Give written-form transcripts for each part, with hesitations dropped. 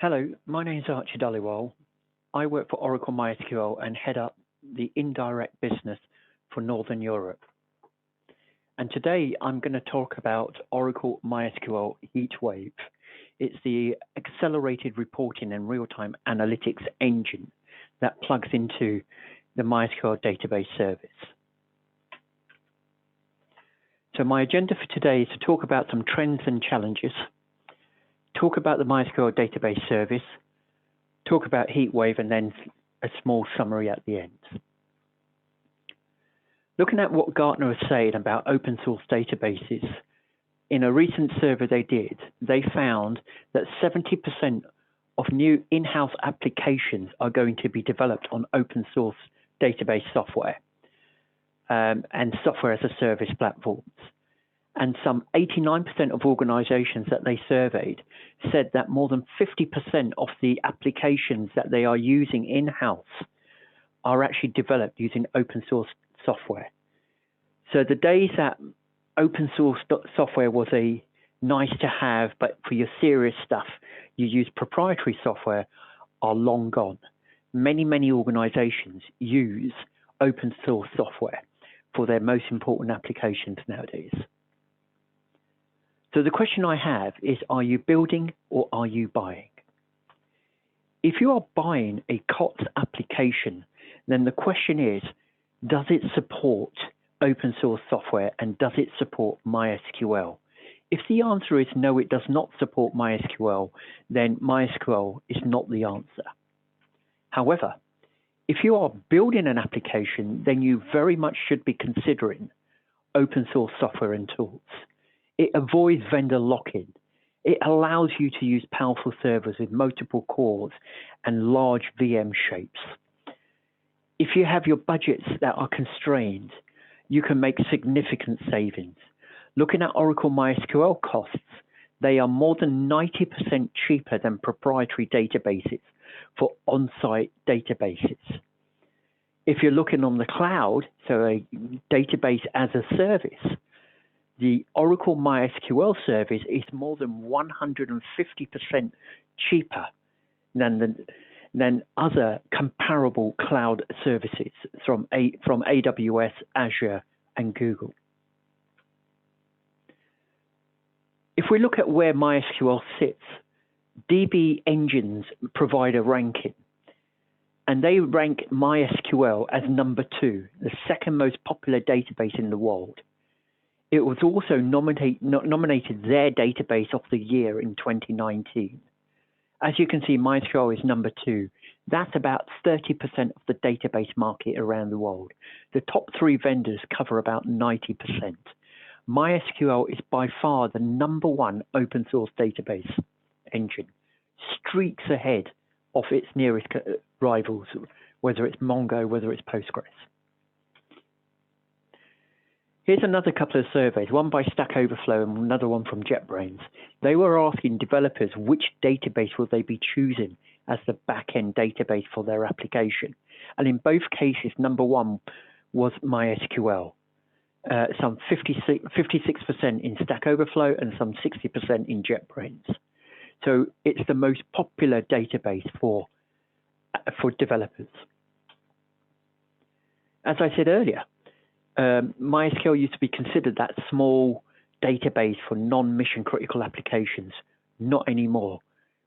Hello, my name is Archie Dhaliwal. I work for Oracle MySQL and head up the indirect business for Northern Europe. And today I'm going to talk about Oracle MySQL Heatwave. It's the accelerated reporting and real-time analytics engine that plugs into the MySQL database service. So my agenda for today is to talk about some trends and challenges, talk about the MySQL database service, talk about Heatwave, and then a small summary at the end. Looking at what Gartner has said about open source databases, in a recent survey they did, they found that 70% of new in-house applications are going to be developed on open source database software and software as a service platforms. And some 89% of organizations that they surveyed said that more than 50% of the applications that they are using in-house are actually developed using open source software. So the days that open source software was a nice to have, but for your serious stuff, you use proprietary software are long gone. Many organizations use open source software for their most important applications nowadays. So the question I have is, are you building or are you buying? If you are buying a COTS application, then the question is, does it support open source software and does it support MySQL? If the answer is no, it does not support MySQL, then MySQL is not the answer. However, if you are building an application, then you very much should be considering open source software and tools. It avoids vendor lock-in. It allows you to use powerful servers with multiple cores and large VM shapes. If you have your budgets that are constrained, you can make significant savings. Looking at Oracle MySQL costs, they are more than 90% cheaper than proprietary databases for on-site databases. If you're looking on the cloud, so a database as a service, the Oracle MySQL service is more than 150% cheaper than other comparable cloud services from AWS, Azure, and Google. If we look at where MySQL sits, DB Engines provide a ranking, and they rank MySQL as number 2, the second most popular database in the world. It was also nominated their database of the year in 2019. As you can see, MySQL is number 2. That's about 30% of the database market around the world. The top 3 vendors cover about 90%. MySQL is by far the number 1 open source database engine, streaks ahead of its nearest rivals, whether it's Mongo, whether it's Postgres. Here's another couple of surveys, one by Stack Overflow and another one from JetBrains. They were asking developers which database will they be choosing as the back-end database for their application. And in both cases, number 1 was MySQL. Some 56% in Stack Overflow and some 60% in JetBrains. So it's the most popular database for developers. As I said earlier, MySQL used to be considered that small database for non-mission critical applications. Not anymore.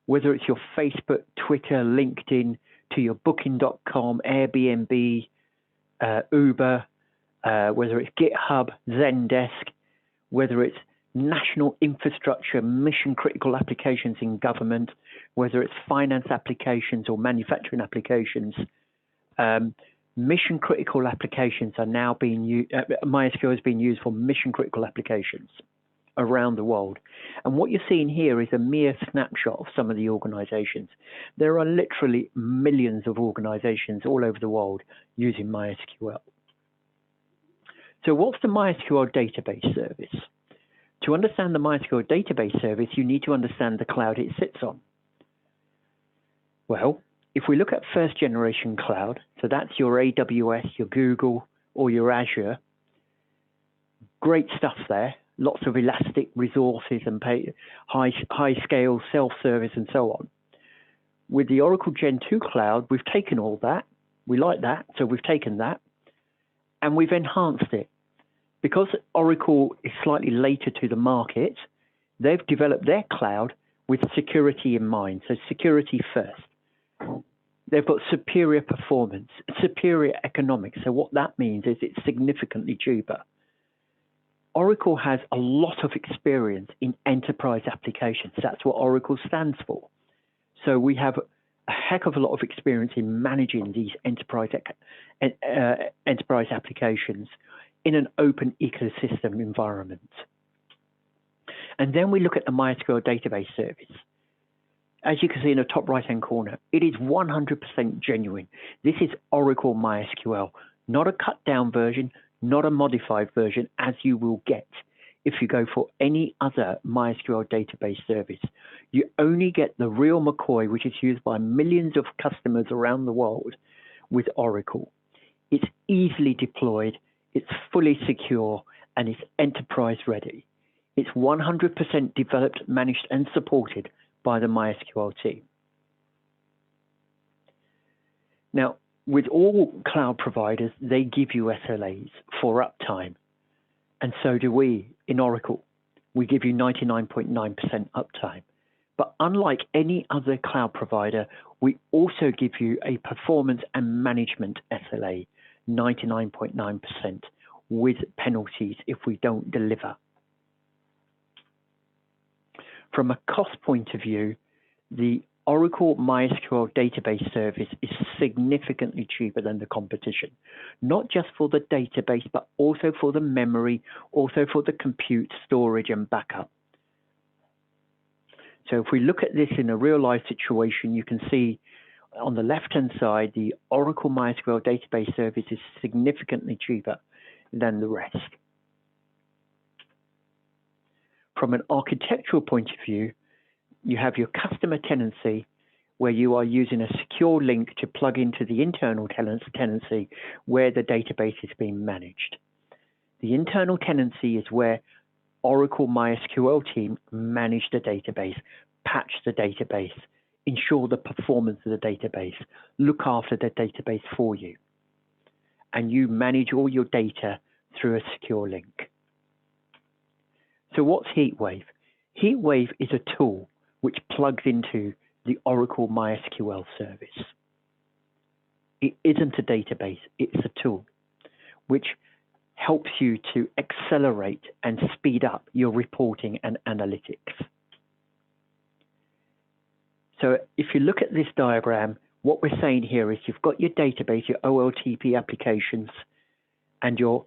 Whether it's your Facebook, Twitter, LinkedIn, to your Booking.com, Airbnb, Uber, whether it's GitHub, Zendesk, whether it's national infrastructure, mission critical applications in government, whether it's finance applications or manufacturing applications, mission critical applications are now being used. MySQL is being used for mission critical applications around the world. And what you're seeing here is a mere snapshot of some of the organizations. There are literally millions of organizations all over the world using MySQL. So what's the MySQL database service? To understand the MySQL database service, you need to understand the cloud it sits on. Well, if we look at first generation cloud, so that's your AWS, your Google, or your Azure, great stuff there. lots of elastic resources and high scale self-service and so on. with the Oracle Gen 2 Cloud, we've taken all that. We like that, so we've taken that, and we've enhanced it. Because Oracle is slightly later to the market, they've developed their cloud with security in mind, so security first. They've got superior performance, superior economics. So what that means is it's significantly cheaper. Oracle has a lot of experience in enterprise applications. That's what Oracle stands for. So we have a heck of a lot of experience in managing these enterprise applications in an open ecosystem environment. And then we look at the MySQL database service. As you can see in the top right-hand corner, it is 100% genuine. This is Oracle MySQL, not a cut-down version, not a modified version, as you will get if you go for any other MySQL database service. You only get the real McCoy, which is used by millions of customers around the world with Oracle. It's easily deployed, it's fully secure, and it's enterprise ready. It's 100% developed, managed, and supported by the MySQL team. Now, with all cloud providers, they give you SLAs for uptime. And so do we in Oracle. We give you 99.9% uptime. But unlike any other cloud provider, we also give you a performance and management SLA, 99.9%, with penalties if we don't deliver. From a cost point of view, the Oracle MySQL database service is significantly cheaper than the competition, not just for the database, but also for the memory, also for the compute, storage, and backup. So if we look at this in a real-life situation, you can see on the left-hand side, the Oracle MySQL database service is significantly cheaper than the rest. From an architectural point of view, you have your customer tenancy, where you are using a secure link to plug into the internal tenancy where the database is being managed. The internal tenancy is where Oracle MySQL team manage the database, patch the database, ensure the performance of the database, look after the database for you. And you manage all your data through a secure link. So what's Heatwave? Heatwave is a tool which plugs into the Oracle MySQL service. It isn't a database, it's a tool which helps you to accelerate and speed up your reporting and analytics. So if you look at this diagram, what we're saying here is you've got your database, your OLTP applications, and your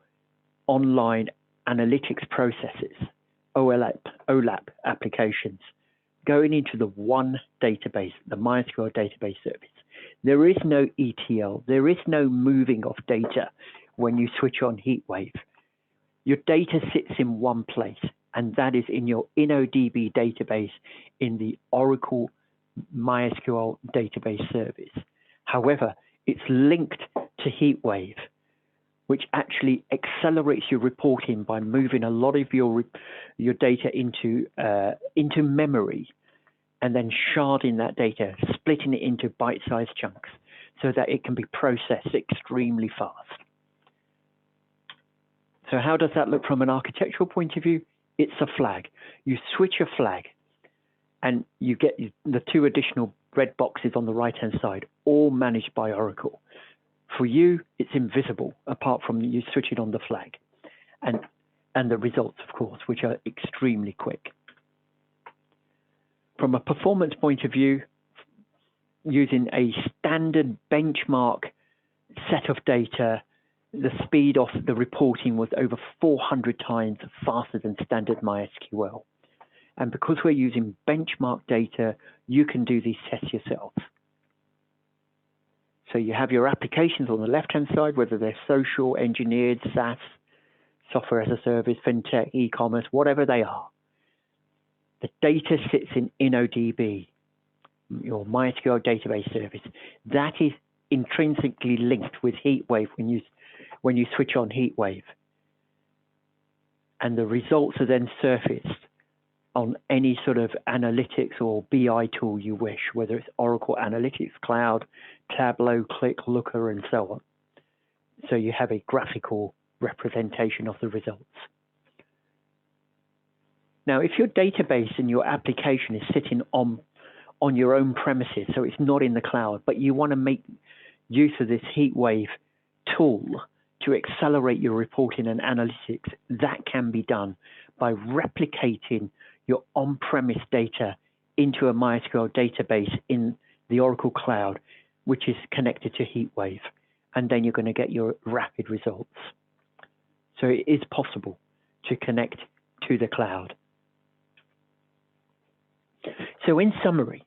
online analytics processes, OLAP applications, going into the one database, the MySQL database service. There is no ETL, there is no moving of data when you switch on Heatwave. Your data sits in one place, and that is in your InnoDB database in the Oracle MySQL database service. However, it's linked to Heatwave, which actually accelerates your reporting by moving a lot of your data into memory, and then sharding that data, splitting it into bite-sized chunks so that it can be processed extremely fast. So how does that look from an architectural point of view? It's a flag. You switch a flag, and you get the two additional red boxes on the right-hand side, all managed by Oracle. For you, it's invisible, apart from you switching on the flag. And the results, of course, which are extremely quick. From a performance point of view, using a standard benchmark set of data, the speed of the reporting was over 400 times faster than standard MySQL. And because we're using benchmark data, you can do these tests yourself. So you have your applications on the left-hand side, whether they're social, engineered, SaaS, software as a service, fintech, e-commerce, whatever they are. The data sits in InnoDB, your MySQL database service. That is intrinsically linked with Heatwave when you switch on Heatwave. And the results are then surfaced on any sort of analytics or BI tool you wish, whether it's Oracle Analytics Cloud, Tableau, Click, Looker, and so on. So you have a graphical representation of the results. Now, if your database and your application is sitting on your own premises, so it's not in the cloud, but you want to make use of this Heatwave tool to accelerate your reporting and analytics, that can be done by replicating your on-premise data into a MySQL database in the Oracle Cloud, which is connected to Heatwave, and then you're going to get your rapid results. So it is possible to connect to the cloud. So in summary,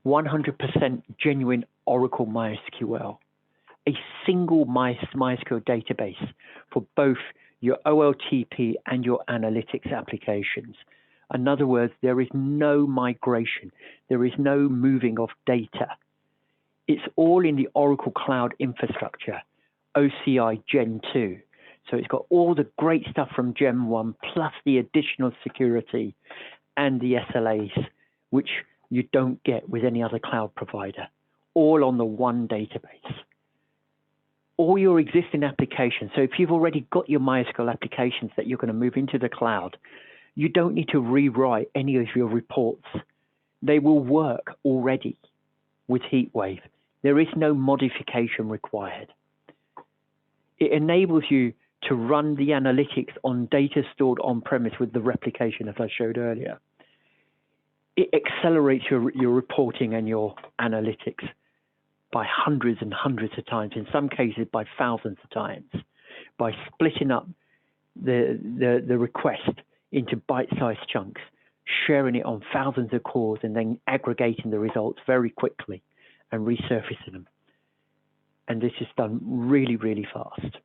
100% genuine Oracle MySQL, a single MySQL database for both your OLTP and your analytics applications. In other words, there is no migration. There is no moving of data. It's all in the Oracle Cloud infrastructure, OCI Gen 2. So it's got all the great stuff from Gen 1, plus the additional security and the SLAs, which you don't get with any other cloud provider, all on the one database. All your existing applications, so if you've already got your MySQL applications that you're going to move into the cloud, you don't need to rewrite any of your reports. They will work already with Heatwave. There is no modification required. It enables you to run the analytics on data stored on-premise with the replication, as I showed earlier. It accelerates your reporting and your analytics by hundreds and hundreds of times, in some cases by thousands of times, by splitting up the request into bite-sized chunks, sharing it on thousands of cores, and then aggregating the results very quickly and resurfacing them. And this is done really, really fast.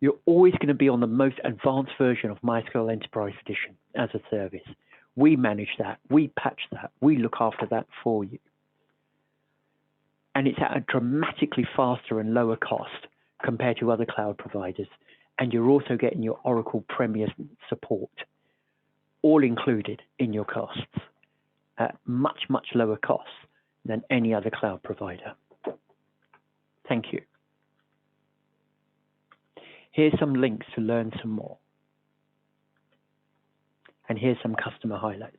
You're always going to be on the most advanced version of MySQL Enterprise Edition as a service. We manage that, we patch that, we look after that for you. And it's at a dramatically faster and lower cost compared to other cloud providers. And you're also getting your Oracle Premier support, all included in your costs, at much, much lower costs than any other cloud provider. Thank you. Here's some links to learn some more. And here's some customer highlights.